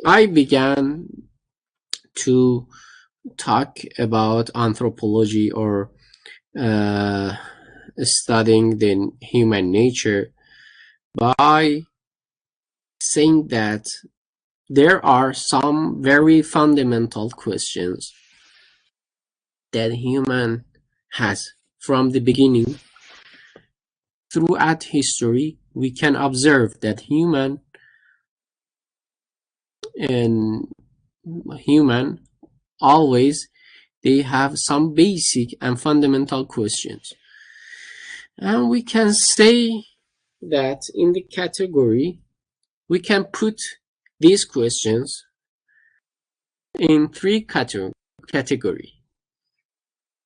I began to talk about anthropology or uh, studying the human nature by saying that there are some very fundamental questions that human has from the beginning. Throughout history, we can observe that and human always they have some basic and fundamental questions. And we can say that in the category, we can put these questions in three category.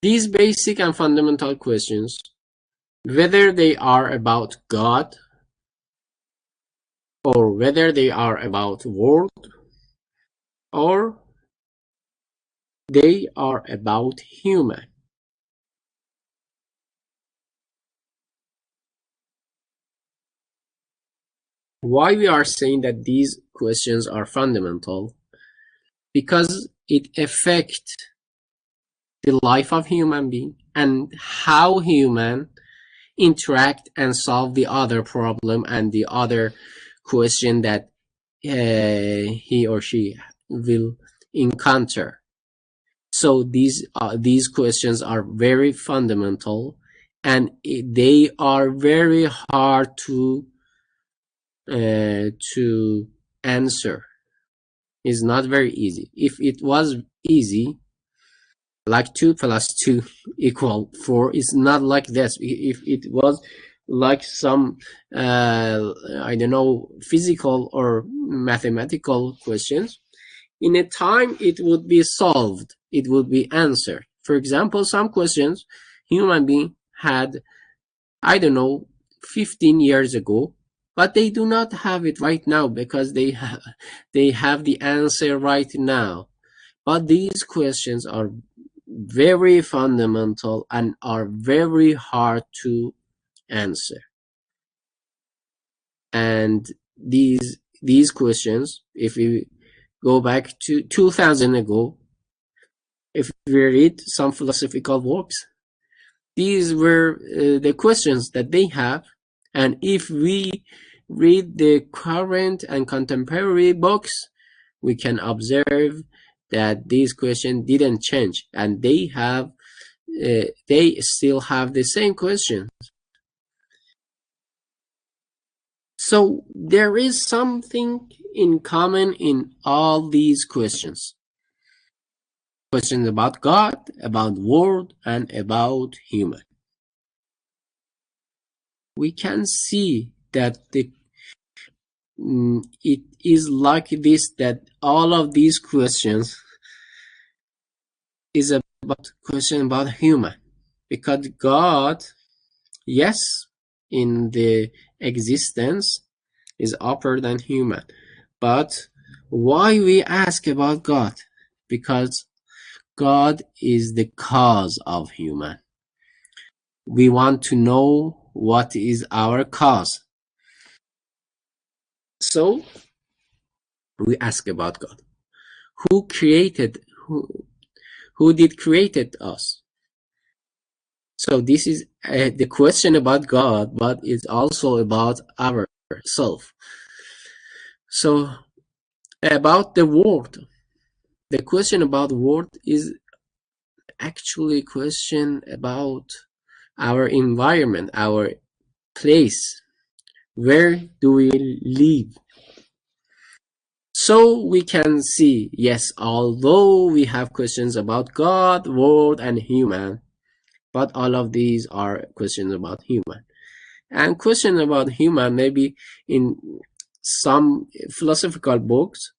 These basic and fundamental questions, whether they are about God or whether they are about world or they are about human. Why we are saying that these questions are fundamental? Because it affects the life of human being and how human interact and solve the other problem and the other question that he or she will encounter. So these questions are very fundamental, and they are very hard to answer. It's not very easy. If it was easy, like 2 plus 2 equal 4, it's not like this. If it was like some I don't know, physical or mathematical questions, in a time it would be solved, it would be answered. For example, some questions human being had, I don't know, 15 years ago, but they do not have it right now because they have the answer right now. But these questions are very fundamental and are very hard to answer. And these questions, if we go back to 2000 ago, if we read some philosophical works, these were the questions that they have. And if we read the current and contemporary books, we can observe that these questions didn't change, and they still have the same questions. So there is something in common in all these questions. Questions about God, about world, and about human. We can see that it is like this, that all of these questions is about question about human, because God, yes, in the existence is upper than human, but why we ask about God? Because God is the cause of human. We want to know what is our cause. So we ask about God. Who created, who did created us? So this is the question about God, but it's also about ourselves. So about the world, the question about the world is actually a question about our environment, our place. Where do we live? So we can see, yes, although we have questions about God, world, and human, but all of these are questions about human. And questions about human, maybe in some philosophical books,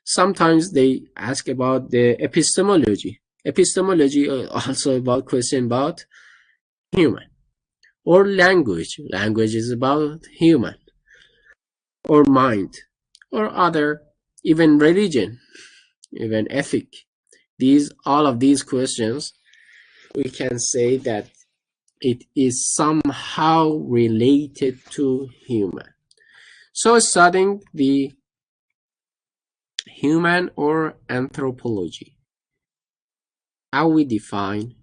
sometimes they ask about the epistemology. Epistemology also about question about human. Or language. Language is about human. Or mind. Or other, even religion, even ethic. All of these questions, we can say that it is somehow related to human. So studying the human or anthropology. How we define?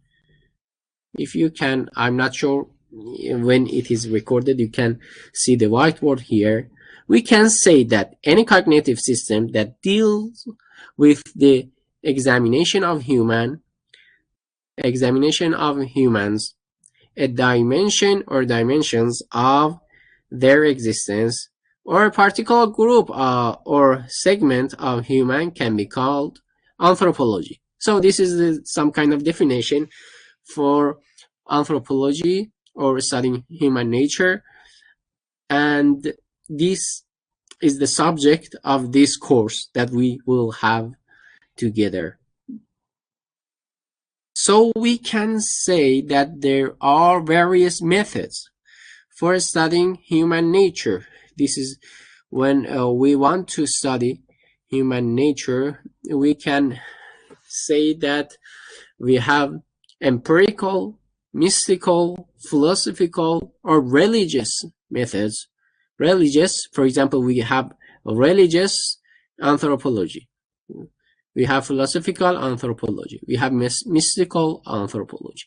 If you can, I'm not sure when it is recorded, you can see the whiteboard here. We can say that any cognitive system that deals with the examination of humans, a dimension or dimensions of their existence, or a particular group or segment of human can be called anthropology. So this is some kind of definition for anthropology or studying human nature, and this is the subject of this course that we will have together. So we can say that there are various methods for studying human nature. This is when we want to study human nature, we can say that we have empirical, mystical, philosophical, or religious methods. Religious, for example, we have religious anthropology. We have philosophical anthropology. We have mystical anthropology.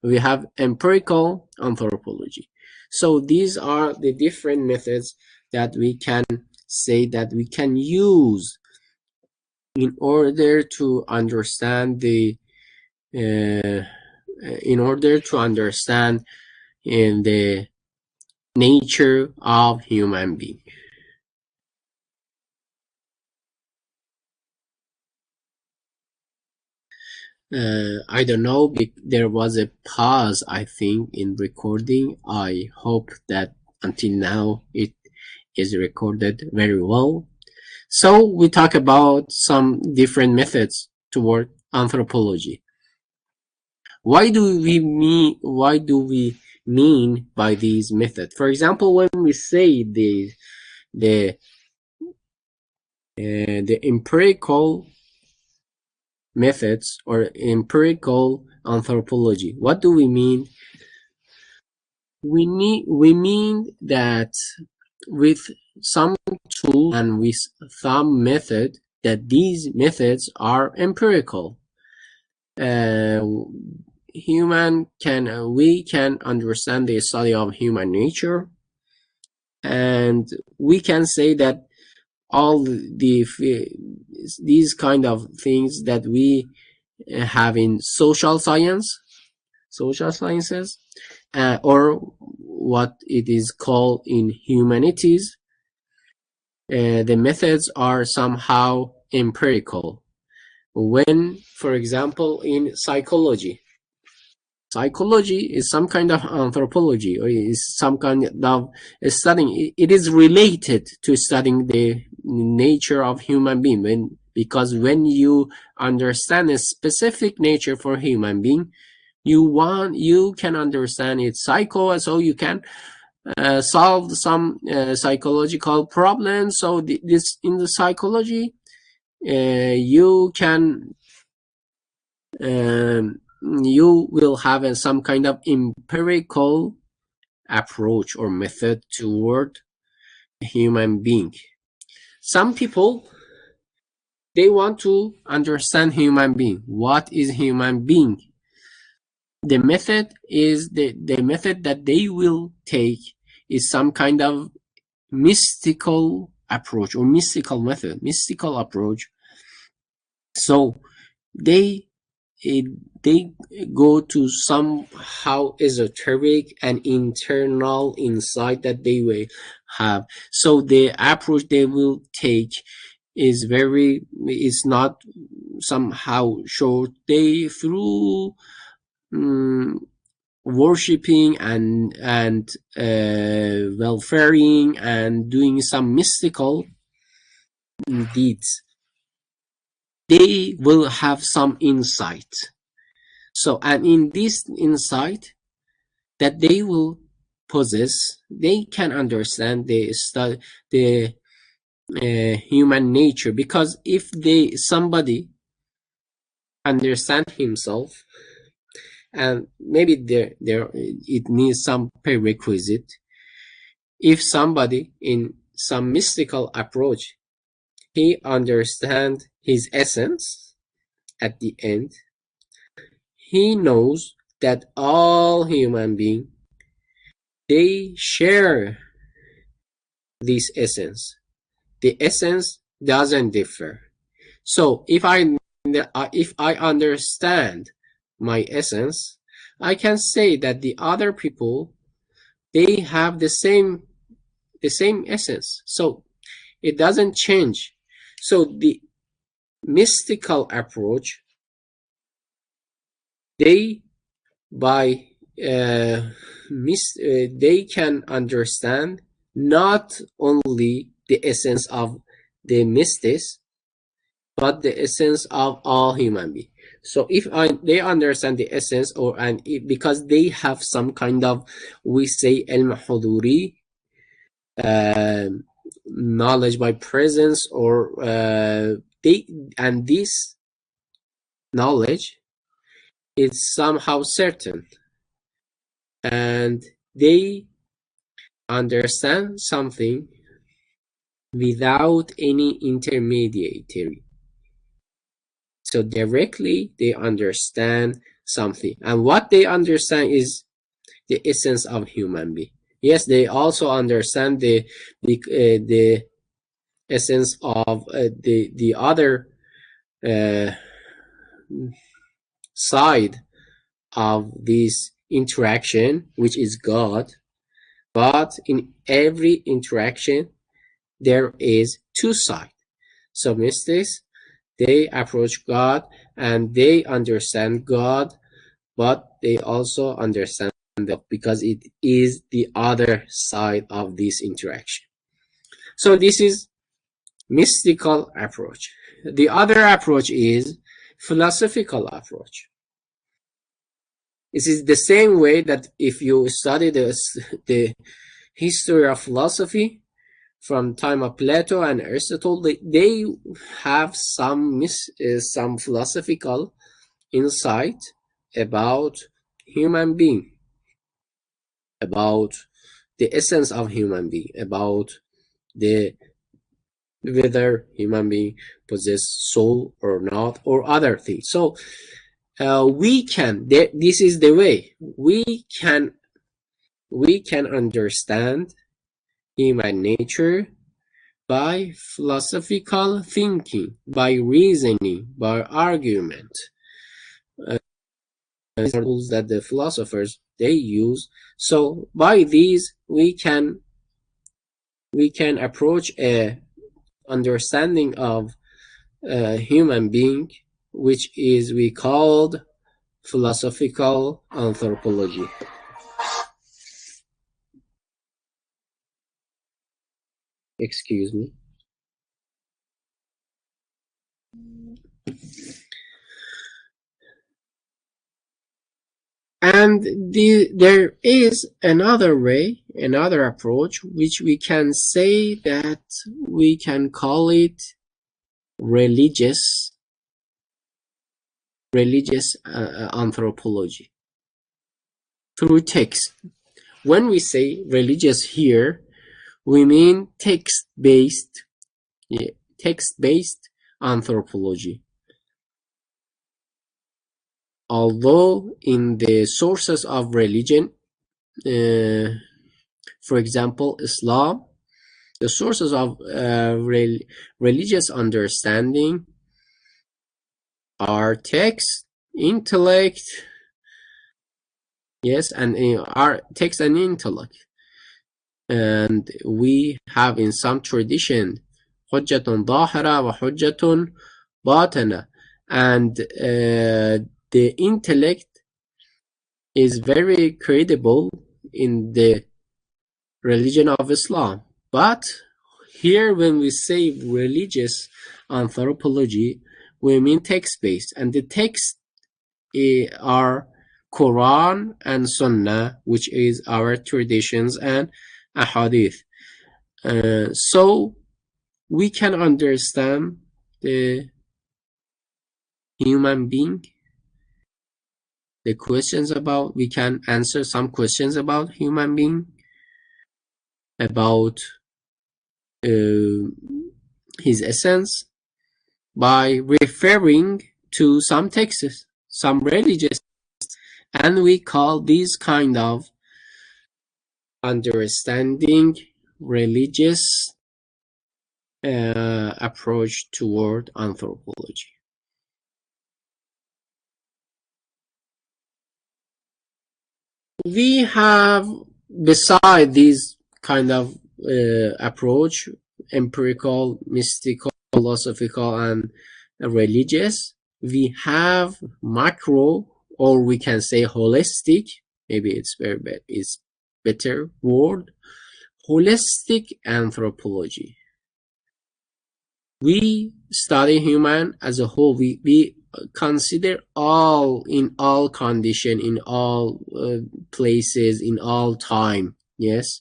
We have empirical anthropology. So these are the different methods that we can say that we can use in order to understand the nature of human being. I don't know, there was a pause, I think, in recording. I hope that until now it is recorded very well. So we talk about some different methods toward anthropology. Why do we mean by these methods? For example, when we say the empirical methods or empirical anthropology, what do we mean? We mean that with some tool and with some method, that these methods are empirical. We can understand the study of human nature, and we can say that all these kind of things that we have in social sciences, or what it is called in humanities, the methods are somehow empirical. When, for example, in psychology is some kind of anthropology, or is some kind of studying. It is related to studying the nature of human being, because when you understand a specific nature for human being, you can understand its psycho, so you can solve some psychological problems. So this in the psychology, you can you will have some kind of empirical approach or method toward a human being. Some people, they want to understand human being. What is human being? The method is the method that they will take is some kind of mystical approach or mystical approach. So they go to somehow esoteric and internal insight that they will have. So the approach they will take is not somehow short. They through worshipping and welfaring and doing some mystical deeds, they will have some insight. So, and in this insight that they will possess, they can understand the human nature. Because if somebody understand himself, and maybe there it needs some prerequisite. If somebody in some mystical approach he understands his essence at the end. He knows that all human beings, they share this essence. The essence doesn't differ. So if I understand my essence, I can say that the other people, they have the same essence. So it doesn't change. So the mystical approach, they by they can understand not only the essence of the mystics, but the essence of all human beings. So if they understand the essence, because they have some kind of, we say, ilm huduri, knowledge by presence, or this knowledge is somehow certain, and they understand something without any intermediary. So directly they understand something, and what they understand is the essence of human being. Yes, they also understand the essence of the other side of this interaction, which is God. But in every interaction, there is two sides. So mystics, they approach God and they understand God, but they also understand God because it is the other side of this interaction. So this is mystical approach. The other approach is philosophical approach. This is the same way that if you study the history of philosophy from time of Plato and Aristotle, they have some philosophical insight about human being, about the essence of human being, about whether human being possess soul or not, or other things. So this is the way we can understand human nature by philosophical thinking, by reasoning, by argument. These are tools that the philosophers they use. So by these we can approach a understanding of a human being, which is we called philosophical anthropology. Excuse me. And there is another way, another approach, which we can say that we can call it religious anthropology through text. When we say religious here, we mean text-based anthropology. Although in the sources of religion, for example, Islam, the sources of religious understanding are text, intellect, yes, and are text and intellect. And we have in some tradition hujjatun dhahira wa hujjatun batina, and the intellect is very credible in the religion of Islam. But here when we say religious anthropology, we mean text-based, and the text are Quran and Sunnah, which is our traditions and ahadith. So we can understand the human being, the questions about, we can answer some questions about human being, about his essence by referring to some texts, some religious, and we call this kind of understanding religious approach toward anthropology. We have, beside this kind of approach, empirical, mystical, philosophical, and religious, we have macro, or we can say holistic, maybe it's better word, holistic anthropology. We study human as a whole. We consider in all condition, in all places, in all time. Yes,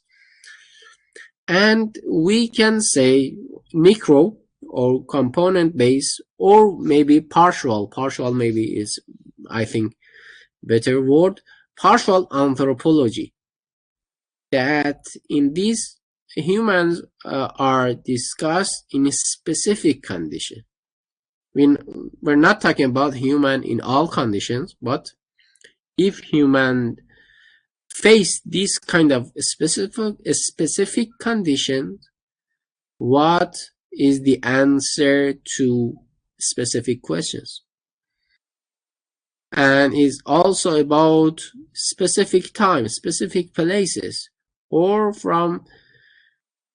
and we can say micro or component based, or maybe partial. Partial maybe is, I think, better word. Partial anthropology. That in this, humans are discussed in a specific condition. We're not talking about human in all conditions, but if human face this kind of specific condition, what is the answer to specific questions? And is also about specific time, specific places, or from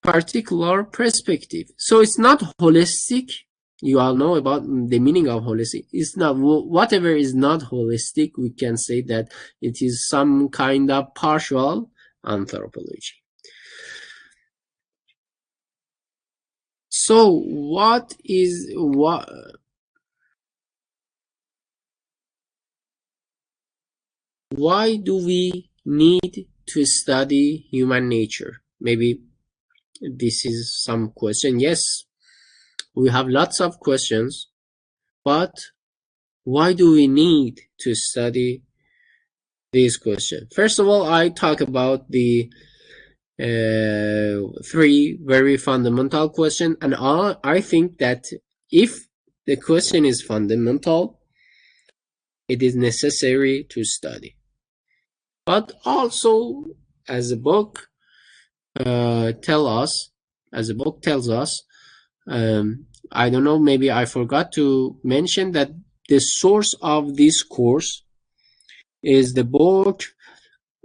particular perspective. So it's not holistic. You all know about the meaning of holistic. It's not, whatever is not holistic, we can say that it is some kind of partial anthropology. So why do we need to study human nature? Maybe this is some question. Yes, we have lots of questions, but why do we need to study this question? First of all, I talk about the three very fundamental questions, and I think that if the question is fundamental, it is necessary to study. But also, as the book tells us, I don't know, maybe I forgot to mention that the source of this course is the book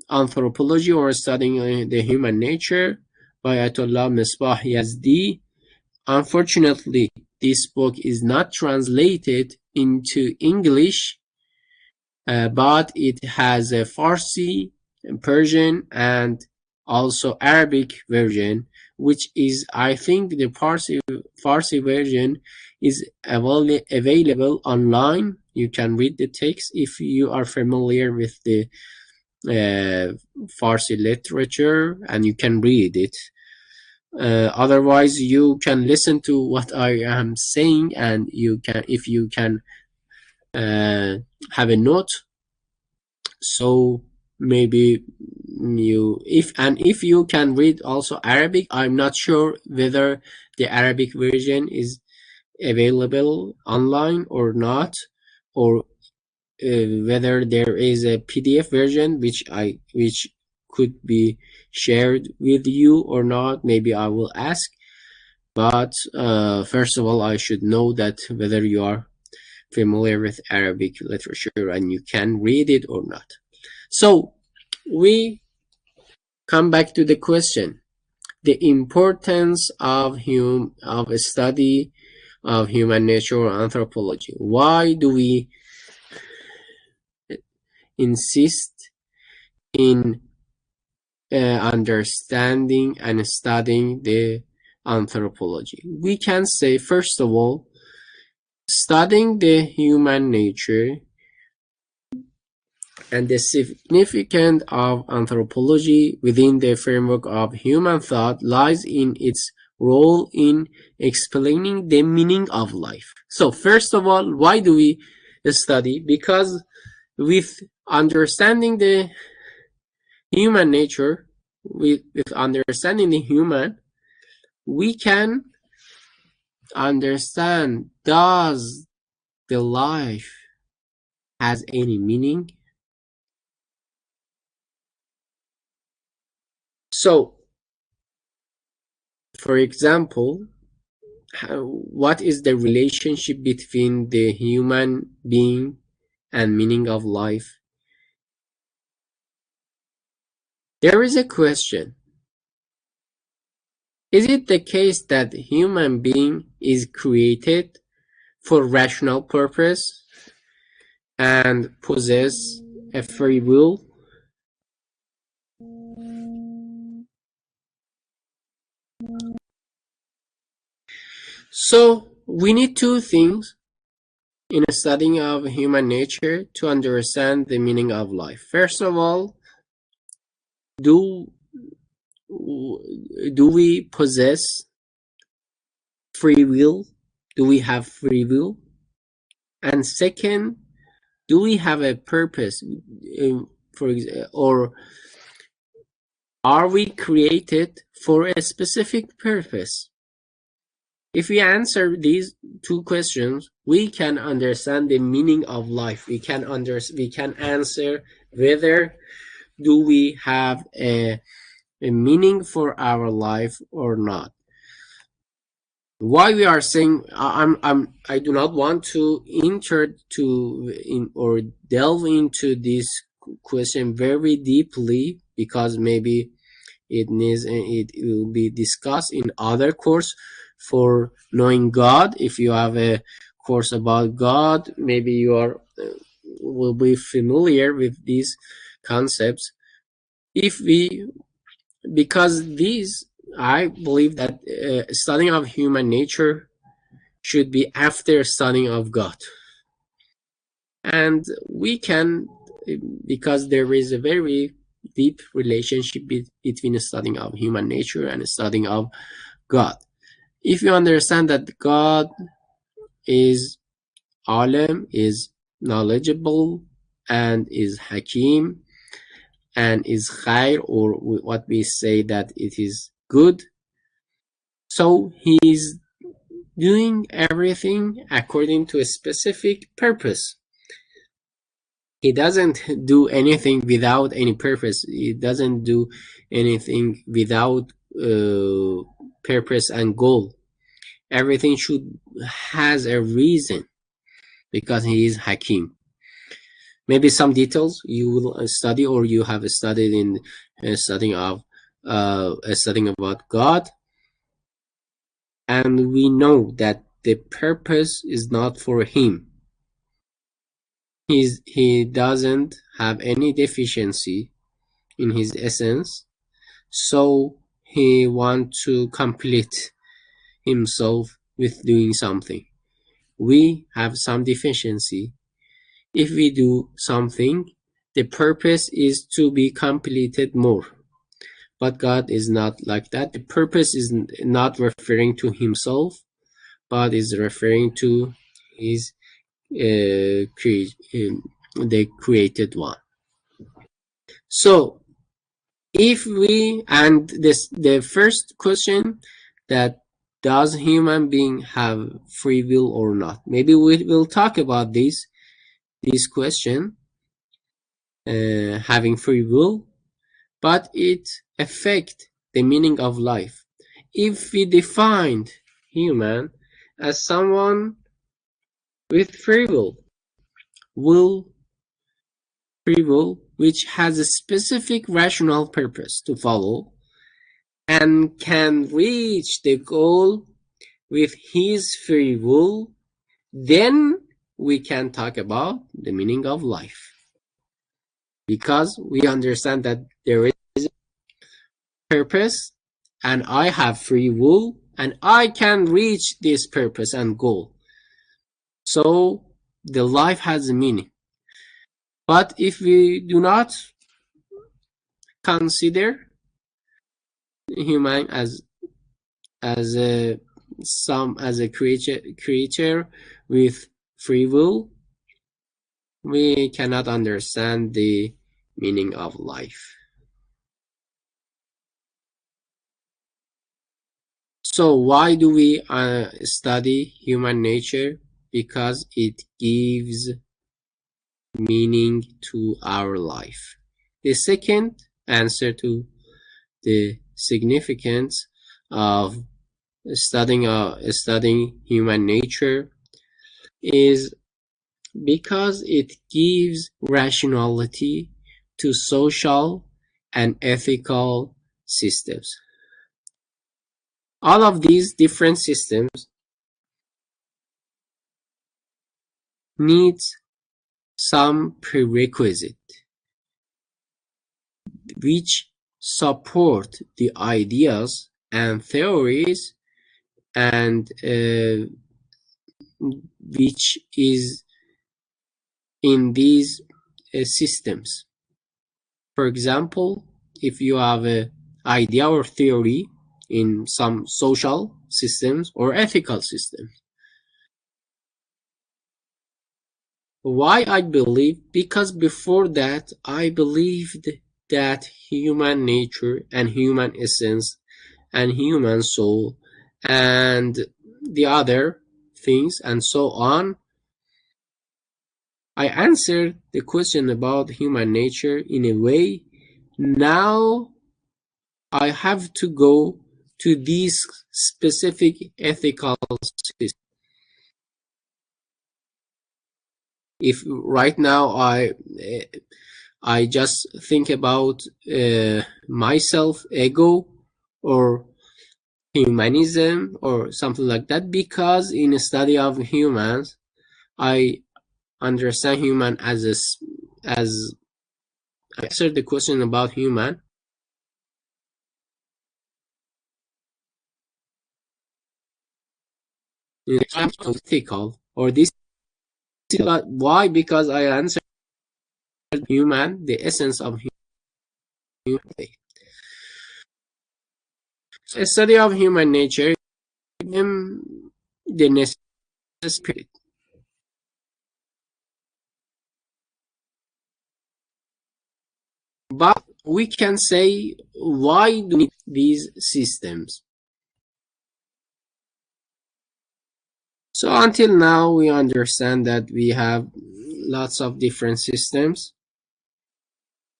Anthropology or Studying the Human Nature by Ayatollah Misbah Yazdi. Unfortunately, this book is not translated into English, but it has a Farsi, Persian, and also Arabic version, which is, I think, the Farsi version is available online. You can read the text if you are familiar with the Farsi literature, and you can read it. Otherwise, you can listen to what I am saying, and if you can have a note. So maybe if you can read also Arabic. I'm not sure whether the Arabic version is available online or not, or whether there is a PDF version which could be shared with you or not. Maybe I will ask, but first of all, I should know that whether you are familiar with Arabic literature and you can read it or not. So we come back to the question: the importance of a study of human nature or anthropology. Why do we insist in understanding and studying the anthropology? We can say, first of all, studying the human nature and the significance of anthropology within the framework of human thought lies in its role in explaining the meaning of life. So first of all, why do we study? Because with understanding the human nature, with understanding the human, we can understand, does the life has any meaning? So, for example, what is the relationship between the human being and meaning of life? There is a question. Is it the case that human being is created for rational purpose and possess a free will? So we need two things in a studying of human nature to understand the meaning of life. First of all, do we possess free will? Do we have free will? And second, do we have a purpose? Or are we created for a specific purpose? If we answer these two questions, we can understand the meaning of life. We can answer whether do we have a meaning for our life or not. Why we are saying I do not want to or delve into this question very deeply, because maybe it will be discussed in other course for knowing God. If you have a course about God, maybe you will be familiar with these concepts. Because these, I believe that studying of human nature should be after studying of God. And we can, because there is a very deep relationship between studying of human nature and studying of God. If you understand that God is alim, is knowledgeable, and is hakim, and is khair, or what we say that it is good, so he is doing everything according to a specific purpose. He doesn't do anything without any purpose. He doesn't do anything without purpose and goal. Everything has a reason, because he is Hakim. Maybe some details you will study, or you have studied in studying about God, and we know that the purpose is not for him. He doesn't have any deficiency in his essence, so he wants to complete himself with doing something. We have some deficiency. If we do something, the purpose is to be completed more. But God is not like that. The purpose is not referring to himself, but is referring to his the created one. So if we, and the first question, that does human being have free will or not? Maybe we will talk about this question, having free will, but it affects the meaning of life. If we defined human as someone with free will which has a specific rational purpose to follow and can reach the goal with his free will, then we can talk about the meaning of life. Because we understand that there is a purpose, and I have free will, and I can reach this purpose and goal. So the life has a meaning. But if we do not consider human as a creature with free will, we cannot understand the meaning of life. So why do we study human nature? Because it gives meaning to our life. The second answer to the significance of studying human nature is because it gives rationality to social and ethical systems. All of these different systems need some prerequisite which support the ideas and theories and which is in these systems. For example, if you have an idea or theory in some social systems or ethical systems. Why I believe? Because before that I believed that human nature and human essence and human soul and the other things and so on, I answered the question about human nature in a way. Now I have to go to these specific ethical systems. If right now I just think about myself, ego, or humanism, or something like that, because in a study of humans, I understand human as as I answered the question about human. In terms of ethical, or this why? Because I answered human, the essence of humanity. So a study of human nature, the necessary. But we can say, why do we need these systems? So until now, we understand that we have lots of different systems.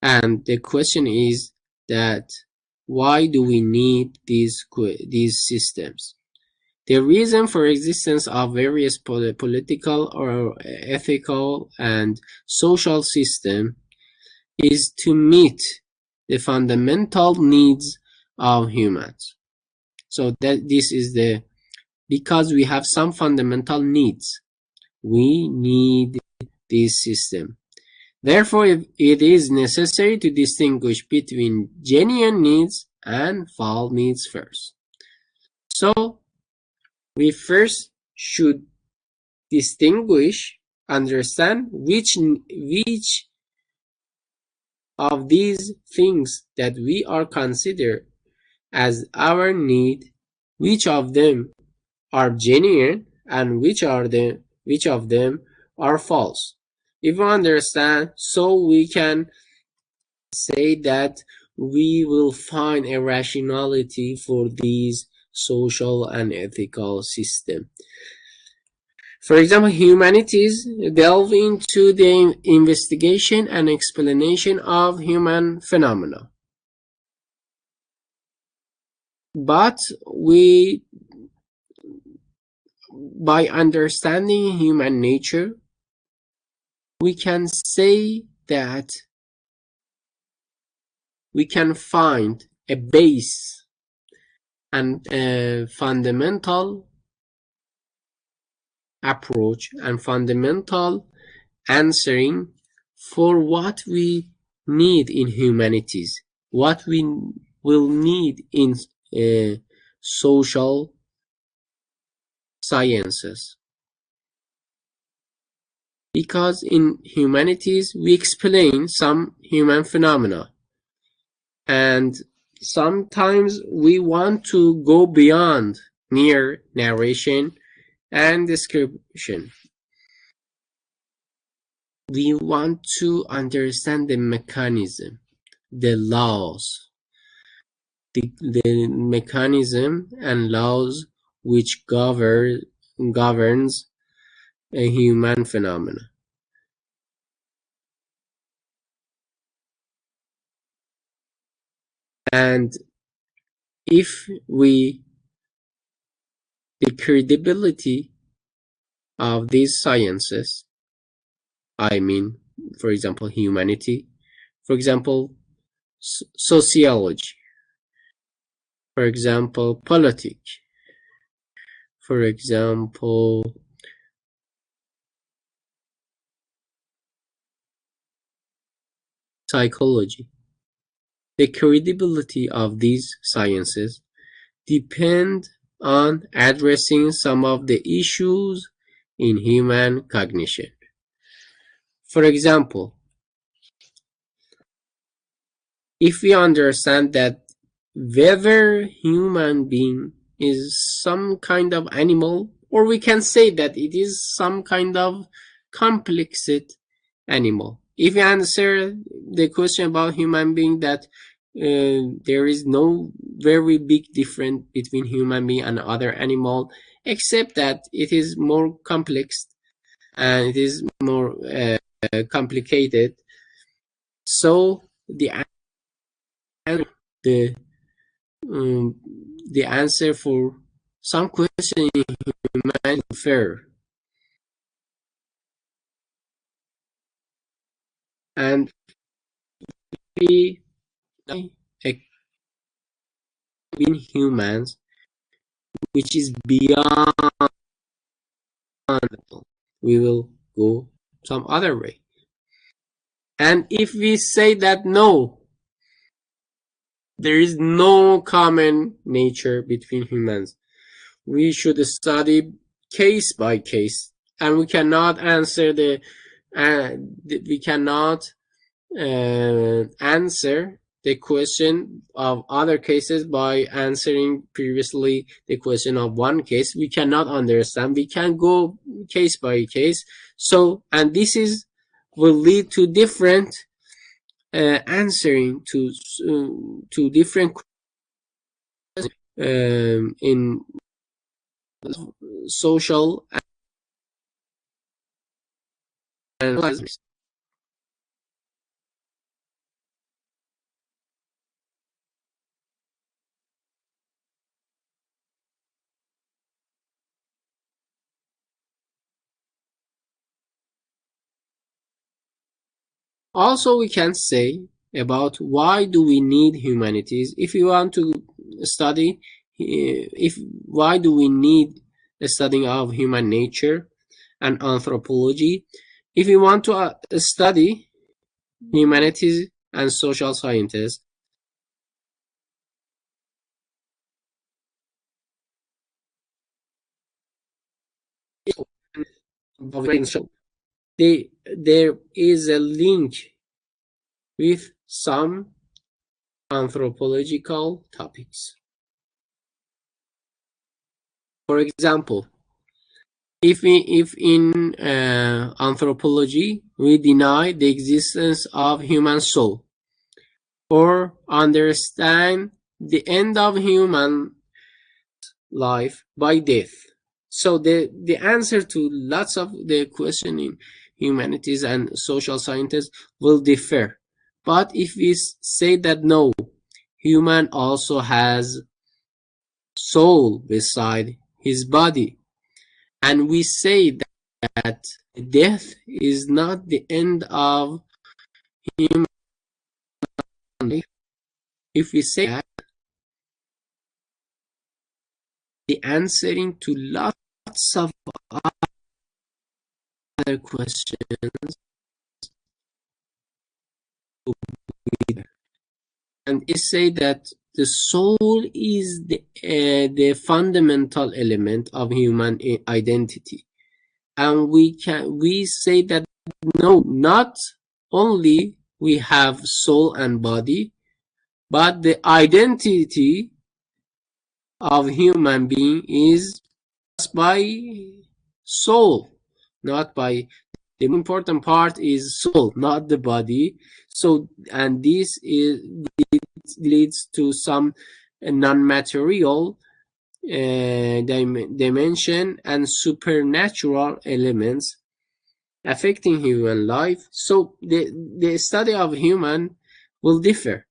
And the question is that why do we need these systems? The reason for existence of various political or ethical and social systems is to meet the fundamental needs of humans. So that this is because we have some fundamental needs, we need this system. Therefore, it is necessary to distinguish between genuine needs and false needs first. So we first should distinguish, understand which of these things that we are considered as our need, which of them are genuine and which of them are false. If we understand, so we can say that we will find a rationality for these social and ethical systems. For example, humanities delve into the investigation and explanation of human phenomena. But by understanding human nature, we can say that we can find a base and a fundamental approach and fundamental answering for what we need in humanities, what we will need in social sciences. Because in humanities we explain some human phenomena, and sometimes we want to go beyond mere narration and description. We want to understand the mechanism, the laws, the mechanism and laws which governs a human phenomena. And if the credibility of these sciences, I mean, for example, humanity, for example, sociology, for example, politics, for example, psychology. The credibility of these sciences depend on addressing some of the issues in human cognition. For example, if we understand that whether human being is some kind of animal, or we can say that it is some kind of complexed animal. If we answer the question about human being that there is no very big difference between human being and other animal, except that it is more complex and it is more complicated. So the the answer for some question in human fair, and we in humans which is beyond, we will go some other way. And if we say that no, there is no common nature between humans, we should study case by case, and we cannot answer we cannot answer the question of other cases by answering previously the question of one case. We cannot understand. We can go case by case. So, and this is will lead to different answering to different in social analysis. Also, we can say about why do we need humanities. If you want to study, if why do we need the studying of human nature and anthropology? If you want to study humanities and social sciences, there is a link with some anthropological topics. For example, if in anthropology we deny the existence of human soul, or understand the end of human life by death, so the answer to lots of the question in humanities and social sciences will differ. But if we say that no, human also has soul beside his body, and we say that death is not the end of human life, if we say that, the answering to lots of other questions, and it say that the soul is the fundamental element of human identity, and we say that no, not only we have soul and body, but the identity of human being is by soul, not by, the important part is soul, not the body. So, and this leads to some non-material dimension and supernatural elements affecting human life. So the study of human will differ.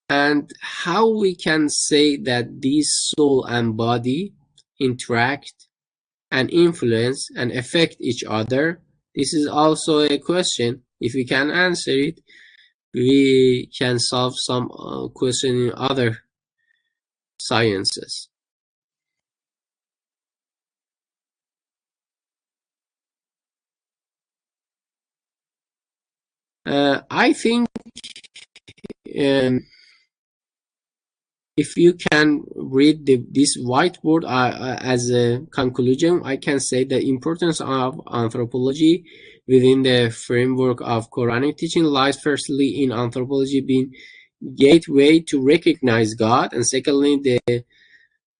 And how we can say that these soul and body interact and influence and affect each other, this is also a question. If we can answer it, we can solve some question in other sciences. I think if you can read this whiteboard as a conclusion, I can say the importance of anthropology within the framework of Quranic teaching lies firstly in anthropology being gateway to recognize God, and secondly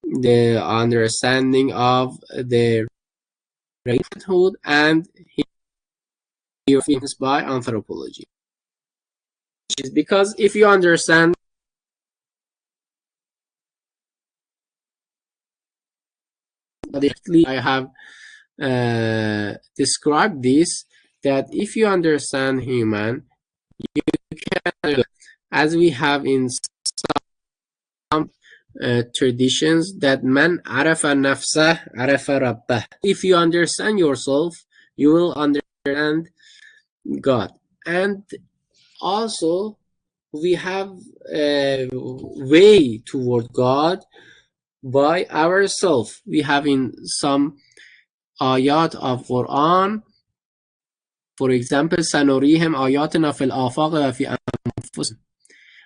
the understanding of the rainhood and influenced by anthropology. Because if you understand I have described this, that if you understand human, you can, as we have in some traditions, that man arafa nafsah arafa rabbah. If you understand yourself, you will understand God. And also we have a way toward God by ourselves. We have in some ayat of Quran, for example, سَنُرِيهِمْ آيَاتِنَا فِي الْآفَاقِ وَفِي أَنفُسِهِمْ,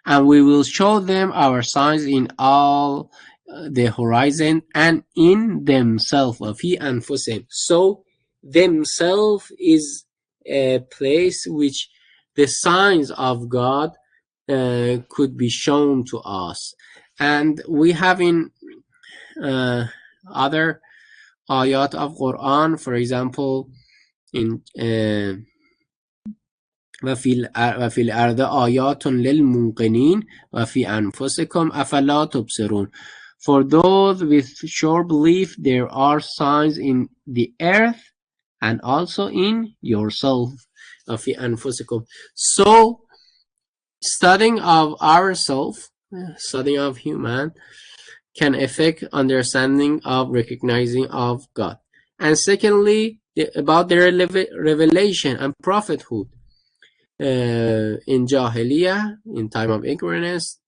and we will show them our signs in all the horizon and in themselves. وَفِي أَنفُسِهِمْ. So themselves is a place which the signs of God could be shown to us. And we have in other ayat of Quran, for example, in وفي الأرض آيات للموقنين وفي أنفسكم أفلا تبصرون. For those with sure belief, there are signs in the earth and also in yourself. وفي أنفسكم. So studying of ourselves, studying of human, can affect understanding of recognizing of God. And secondly, about the revelation and prophethood. In Jahiliyyah, in time of ignorance,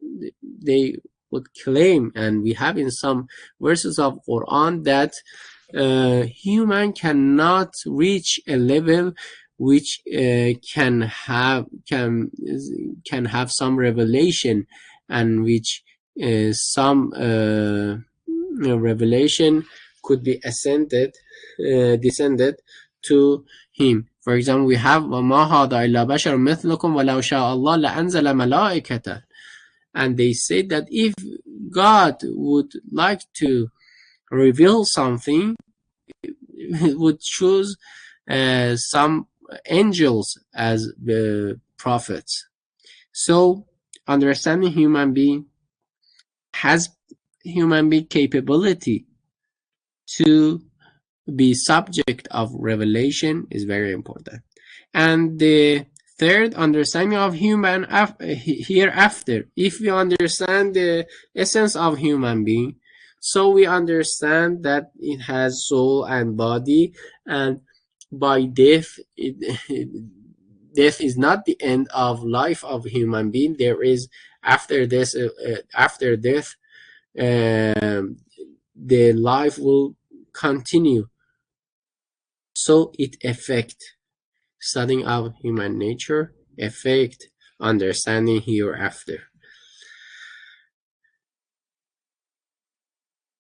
they would claim, and we have in some verses of Quran, that human cannot reach a level which can have some revelation, and which some revelation could be descended to him. For example, we have وَمَا هَذَا إِلَّا بَشَرٌ مِثْلُكُمْ وَلَوْ شَاءَ اللَّهُ لَأَنزَلَ مَلَائِكَةً. And they say that if God would like to reveal something, he would choose some angels as the prophets. So understanding human being capability to be subject of revelation is very important. And the third, understanding of human hereafter. If we understand the essence of human being, so we understand that it has soul and body, and by death, death is not the end of life of human being. There is after this, after death, the life will continue. So it affect studying of human nature, affect understanding hereafter.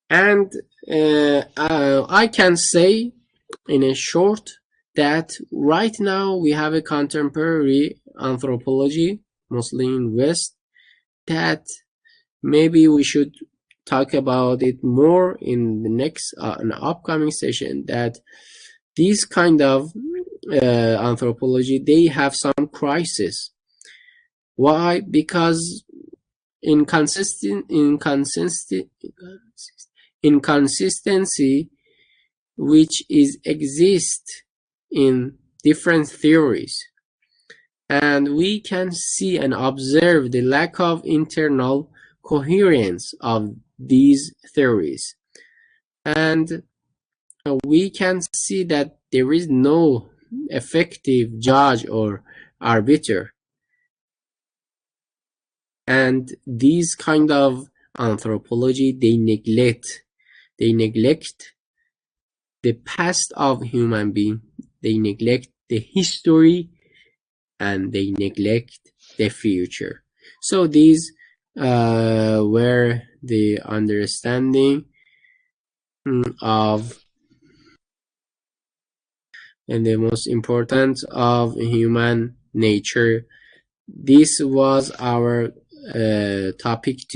And I can say in a short that right now we have a contemporary anthropology, mostly in West, that maybe we should talk about it more in the next an upcoming session, that these kind of anthropology, they have some crisis. Why? Because inconsistency which is exist in different theories, and we can see and observe the lack of internal coherence of these theories, and we can see that there is no effective judge or arbiter, and these kind of anthropology, they neglect the past of human being, they neglect the history, and they neglect the future. So these were the understanding of and the most important of human nature. This was our topic